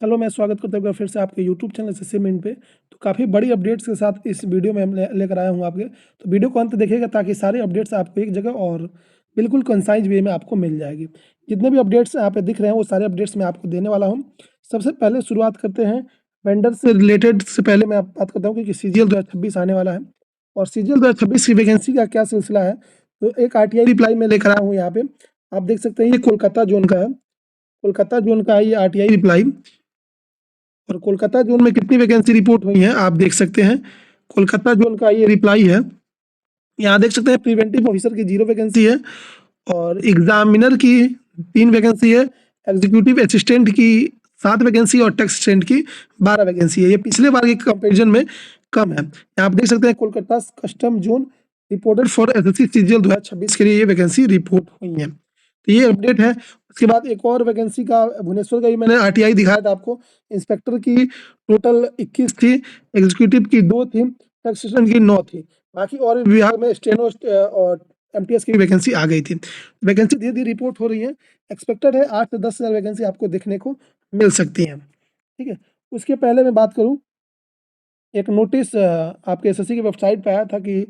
Hello, मैं स्वागत करता हूँ फिर से आपके यूट्यूब चैनल एसएससी मिनट पे। तो काफ़ी बड़ी अपडेट्स के साथ इस वीडियो में हम लेकर आया हूँ आपके। तो वीडियो को अंत तक देखिएगा ताकि सारे अपडेट्स आपको एक जगह और बिल्कुल कंसाइज वे में आपको मिल जाएगी। जितने भी अपडेट्स यहाँ पे दिख रहे हैं वो सारे अपडेट्स मैं आपको देने वाला हूँ। सबसे पहले शुरुआत करते हैं वेंडर से रिलेटेड। से पहले मैं बात करता हूँ कि सीजीएल 2026 आने वाला है और सीजीएल 2026 की वैकेंसी का क्या सिलसिला है। तो एक आरटीआई रिप्लाई में लेकर आया हूँ यहाँ पे। आप देख सकते हैं ये कोलकाता जोन का है। कोलकाता जोन का है ये आरटीआई रिप्लाई। और कोलकाता जोन में कितनी वैकेंसी रिपोर्ट हुई है आप देख सकते हैं। कोलकाता जोन का ये रिप्लाई है। यहाँ देख सकते हैं प्रिवेंटिव ऑफिसर की 0 वैकेंसी है और एग्जामिनर की 3 वैकेंसी है। एग्जीक्यूटिव असिस्टेंट की 7 वैकेंसी और टैक्स असिस्टेंट की 12 वैकेंसी है। ये पिछले बार के कंपेरिजन में कम है। यहाँ आप देख सकते हैं Kolkata custom zone reported for SSC CGL 2026 के लिए ये वैकेंसी रिपोर्ट हुई है। तो ये अपडेट है। उसके बाद एक और वैकेंसी का भुवनेश्वर का ही मैंने आरटीआई दिखाया था आपको। इंस्पेक्टर की टोटल 21 थी, एग्जीक्यूटिव की 2 थी, टैक्स असिस्टेंट की 9 थी। बाकी और भी विभाग में स्टेनो और एमटीएस की वैकेंसी आ गई थी। वैकेंसी धीरे धीरे रिपोर्ट हो रही है। एक्सपेक्टेड है 8 से 10 हज़ार वैकेंसी आपको देखने को मिल सकती है। ठीक है। उसके पहले मैं बात करूं, एक नोटिस आपके एसएससी की वेबसाइट पे आया था कि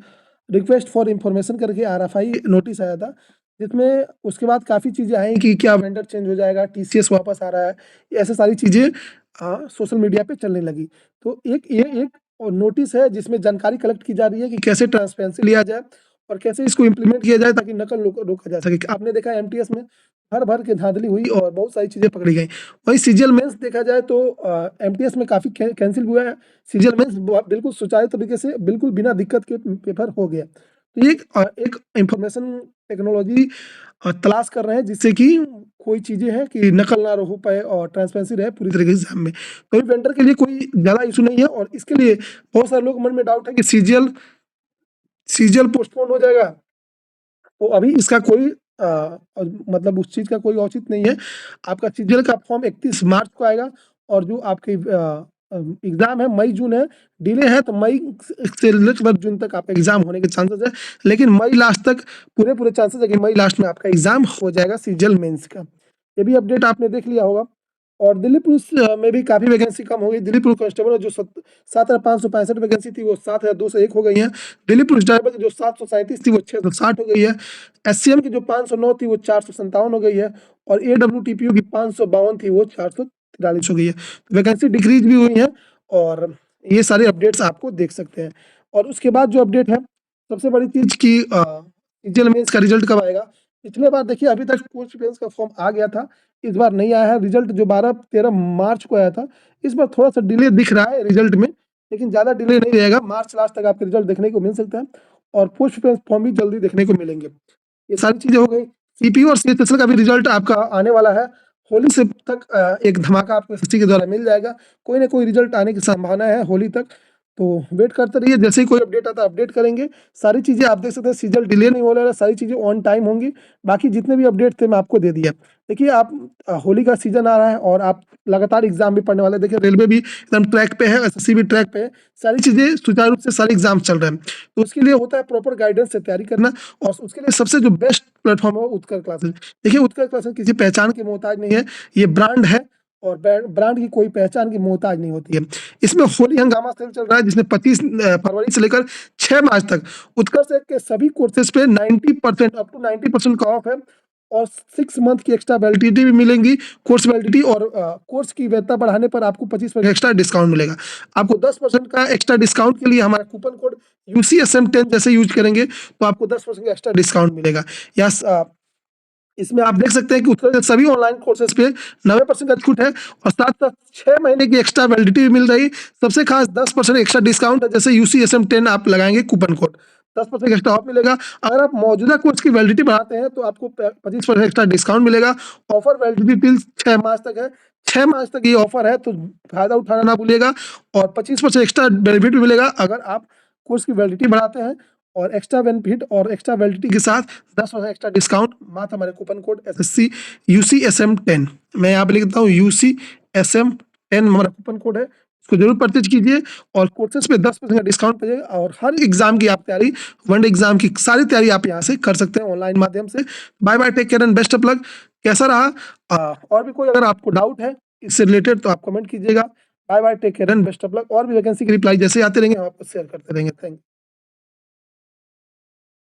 रिक्वेस्ट फॉर इंफॉर्मेशन करके आरएफआई नोटिस आया था, जिसमें उसके बाद काफ़ी चीज़ें आई कि क्या वेंडर चेंज हो जाएगा, टीसीएस वापस आ रहा है, ऐसे सारी चीज़ें सोशल मीडिया पे चलने लगी। तो एक नोटिस है जिसमें जानकारी कलेक्ट की जा रही है कि कैसे ट्रांसपेरेंसी लिया जाए और कैसे इसको इम्प्लीमेंट किया जाए ताकि नकल रोका जा सके। आपने देखा एमटीएस में भर भर के धांधली हुई और बहुत सारी चीज़ें पकड़ी गई। वहीं सीजीएल मेंस देखा जाए तो एमटीएस में काफ़ी कैंसिल हुआ है। सीजीएल मेंस बिल्कुल सुचारू तरीके से बिल्कुल बिना दिक्कत के पेपर हो गया। तो ये एक इंफॉर्मेशन टेक्नोलॉजी तलाश कर रहे हैं जिससे कि कोई चीज़ें हैं कि नकल ना हो पाए और ट्रांसपेरेंसी रहे पूरी तरीके से एग्जाम में। कोई वेंडर के लिए कोई ज़्यादा इशू नहीं है और इसके लिए बहुत सारे लोग मन में डाउट है कि सीजीएल सीजीएल पोस्टपोन हो जाएगा। तो अभी इसका कोई मतलब उस चीज़ का कोई औचित्य नहीं है। आपका सीजीएल का फॉर्म 31 मार्च को आएगा और जो आपकी एग्ज़ाम है मई जून है, डिले है तो मई से लगभग जून तक आपका एग्ज़ाम होने के चांसेस है। लेकिन मई लास्ट तक पूरे चांसेस है कि मई लास्ट में आपका एग्ज़ाम हो जाएगा सीजीएल मेंस का। ये भी अपडेट आपने देख लिया होगा। और दिल्ली पुलिस में भी काफ़ी वैकेंसी कम हो गई। दिल्ली पुलिस कांस्टेबल में जो 7,565 वैकेंसी थी वो 7,201 हो गई है। दिल्ली पुलिस ड्राइवर की जो 737 थी वो 660 हो गई है। एससीएम की जो 509 थी वो 457 हो गई है और एडब्ल्यूटीपीयू की 552 थी वो 443 हो गई है। वैकेंसी डिक्रीज भी हुई है और ये सारे अपडेट्स आपको देख सकते हैं। और उसके बाद जो अपडेट है, सबसे बड़ी चीज़ की सीजीएल मेंस का रिजल्ट कब आएगा। पिछले बार देखिए अभी तक पोस्ट प्रिलिम्स का फॉर्म आ गया था, इस बार नहीं आया है। रिजल्ट जो 12-13 मार्च को आया था, इस बार थोड़ा सा डिले दिख रहा है रिजल्ट में, लेकिन ज़्यादा डिले नहीं रहेगा। मार्च लास्ट तक आपके रिजल्ट देखने को मिल सकता है और पोस्ट प्रिलिम्स फॉर्म भी जल्दी देखने को मिलेंगे। ये सारी चीज़ें हो गई। सीपीयू और सीएचएसएल का भी रिजल्ट आपका आने वाला है। होली से तक एक धमाका आपको एसएससी के द्वारा मिल जाएगा। कोई ना कोई रिजल्ट आने की संभावना है होली तक, तो वेट करते रहिए। जैसे ही कोई अपडेट आता है अपडेट करेंगे। सारी चीज़ें आप देख सकते हैं, सीजीएल डिले नहीं हो रहा है, सारी चीज़ें ऑन टाइम होंगी। बाकी जितने भी अपडेट थे मैं आपको दे दिया। देखिए आप होली का सीजन आ रहा है और आप लगातार एग्जाम भी पढ़ने वाले हैं। देखिए रेलवे भी एकदम ट्रैक पे है, एसएससी भी ट्रैक पे है। सारी चीज़ें सुचारू रूप से सारे एग्जाम चल रहे हैं। तो उसके लिए होता है प्रॉपर गाइडेंस से तैयारी करना और उसके लिए सबसे जो बेस्ट प्लेटफॉर्म है वो उत्कर क्लासेस। देखिए उत्कर क्लासेस किसी पहचान की मोहताज नहीं है, ये ब्रांड है और ब्रांड की कोई पहचान की मोहताज नहीं होती है। इसमें होली हंगामा सेल चल रहा है जिसमें 25 फरवरी से लेकर 6 मार्च तक उत्कर्ष के सभी कोर्सेज पे 90% अप टू 90% का ऑफ है और 6 मंथ की एक्स्ट्रा वैलिडिटी भी मिलेंगी, कोर्स वैलिडिटी। और कोर्स की वैधता बढ़ाने पर आपको 25% एक्स्ट्रा डिस्काउंट मिलेगा। आपको 10% का एक्स्ट्रा डिस्काउंट के लिए हमारा कूपन कोड UCSM10 जैसे यूज करेंगे तो आपको 10% एक्स्ट्रा डिस्काउंट मिलेगा। यस, इसमें आप देख सकते हैं कि उत्तर के सभी ऑनलाइन कोर्सेज पे 90% का छूट है और साथ साथ 6 महीने की एक्स्ट्रा वैलिडिटी भी मिल रही। सबसे खास 10% एक्स्ट्रा डिस्काउंट है। जैसे UCSM10 आप लगाएंगे कूपन कोड 10% एक्स्ट्रा ऑफ मिलेगा। अगर आप मौजूदा कोर्स की वैलिडिटी बढ़ाते हैं तो आपको 25% एक्स्ट्रा डिस्काउंट मिलेगा। ऑफर वैलिडिटी टिल 6 मार्च तक है। 6 मार्च तक ये ऑफर है तो फायदा उठाना ना भूलिएगा और 25% एक्स्ट्रा बेनिफिट मिलेगा अगर आप कोर्स की वैलिडिटी बढ़ाते हैं। और एक्स्ट्रा बेनिफिट और एक्स्ट्रा वैलिडिटी के साथ 10% एक्स्ट्रा डिस्काउंट मात्र हमारे कूपन कोड एसएससी UCSM10। मैं यहाँ पे लिख देता हूँ UCSM10 हमारा कूपन कोड है, इसको जरूर परचेज कीजिए और कोर्सेज पे 10% का डिस्काउंट पाइएगा। और हर एग्जाम की आप तैयारी, वन एग्जाम की सारी तैयारी आप यहाँ से कर सकते हैं ऑनलाइन माध्यम से। Bye bye, take care and best of luck. कैसा रहा और भी कोई अगर आपको डाउट है इससे रिलेटेड तो आप कमेंट कीजिएगा। Bye bye, take care and best of luck. और भी वैकेंसी की रिप्लाई जैसे आते रहेंगे हम आपको शेयर करते रहेंगे। Thank you.